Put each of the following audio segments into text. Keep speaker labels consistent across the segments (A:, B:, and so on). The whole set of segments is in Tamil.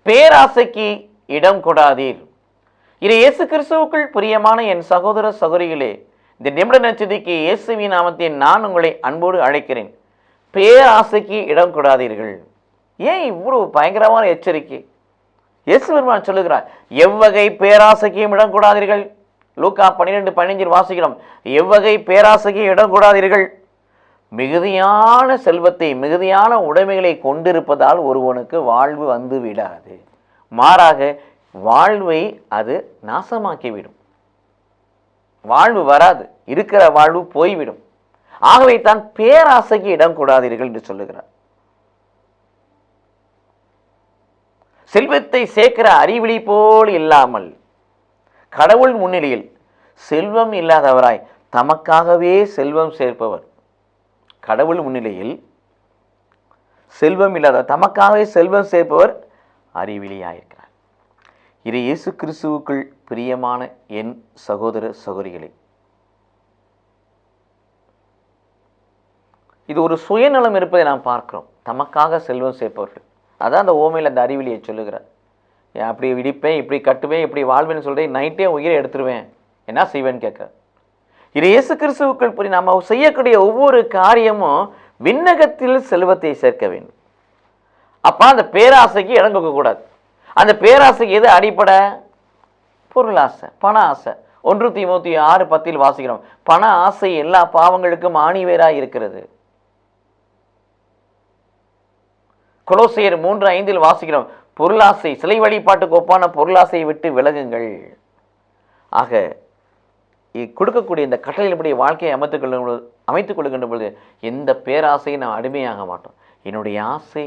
A: பேராசைக்கு இடம் கொடாதீர். இது இயேசு கிறிஸ்துவுக்குள் பிரியமான என் சகோதர சகோதரிகளே, இந்த நிமிட நட்சத்திரக்கு இயேசுவின் நாமத்தில் நான் உங்களை அன்போடு அழைக்கிறேன். பேராசைக்கு இடம் கொடாதீர்கள். ஏன் இவ்வளவு பயங்கரமான எச்சரிக்கை? இயேசு பெருமான் சொல்லுகிறார், எவ்வகை பேராசைக்கும் இடம் கொடாதீர்கள். லூக்கா 12:15 வாசிக்கிறோம். எவ்வகை பேராசைக்கு இடம் கொடாதீர்கள். மிகுதியான செல்வத்தை, மிகுதியான உடைமைகளை கொண்டிருப்பதால் ஒருவனுக்கு வாழ்வு வந்து விடாது. மாறாக வாழ்வை அது நாசமாக்கிவிடும். வாழ்வு வராது, இருக்கிற வாழ்வு போய்விடும். ஆகவே தான் பேராசைக்கு இடம் கொடாதீர்கள் என்று சொல்லுகிறார். செல்வத்தை சேர்க்கிற அறிவிலி போல் இல்லாமல் கடவுள் முன்னிலையில் செல்வம் இல்லாதவராய் தமக்காகவே செல்வம் சேர்ப்பவர், கடவுள் முன்னிலையில் செல்வம் இல்லாத தமக்காகவே செல்வம் சேர்ப்பவர் அறிவிலியாயிருக்கிறார். இது இயேசு கிறிஸ்துவுக்குள் பிரியமான என் சகோதர சகோதரிகளே, இது ஒரு சுயநலம் இருப்பதை நாம் பார்க்கிறோம். தமக்காக செல்வம் சேர்ப்பவர்கள், அதான் அந்த ஓமையில் அந்த அறிவிலியை சொல்லுகிறார். அப்படி இடிப்பேன், இப்படி கட்டுவேன், இப்படி வாழ்வேன்னு சொல்கிறேன், நைட்டே உயிரை எடுத்துருவேன், என்ன செய்வேன்னு கேட்குறேன். இது இயேசு கிறிஸ்துவுக்குள் புரிய நம்ம செய்யக்கூடிய ஒவ்வொரு காரியமும் விண்ணகத்தில் செல்வத்தை சேர்க்க வேண்டும். அப்போ அந்த பேராசைக்கு இடம் கொடுக்கக்கூடாது. அந்த பேராசைக்கு எது அடிப்படை? பொருளாசை, பண ஆசை. 1 தீமோத்தேயு 6:10 வாசிக்கிறோம். பண ஆசை எல்லா பாவங்களுக்கும் ஆணிவேராய் இருக்கிறது. கொலோசியர் 3:5 வாசிக்கிறோம். பொருளாசை, சிலை வழிபாட்டுக்கு ஒப்பான பொருளாசையை விட்டு விலகுங்கள். ஆக கொடுக்கக்கூடிய இந்த கட்டளையின்படி வாழ்க்கையை அமைத்துக் கொள்கின்ற பொழுது எந்த பேராசையை நாம் அடிமையாக மாட்டோம். என்னுடைய ஆசை,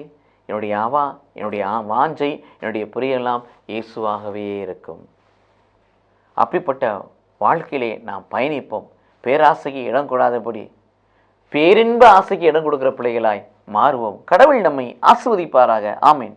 A: என்னுடைய அவா, என்னுடைய வாஞ்சை, என்னுடைய புரியெல்லாம் இயேசுவாகவே இருக்கும். அப்படிப்பட்ட வாழ்க்கையிலே நாம் பயணிப்போம். பேராசைக்கு இடம் கொடாதபடி பேரின்ப ஆசைக்கு இடம் கொடுக்கிற பிள்ளைகளாய் மாறுவோம். கடவுள் நம்மை ஆசீர்வதிப்பாராக. ஆமீன்.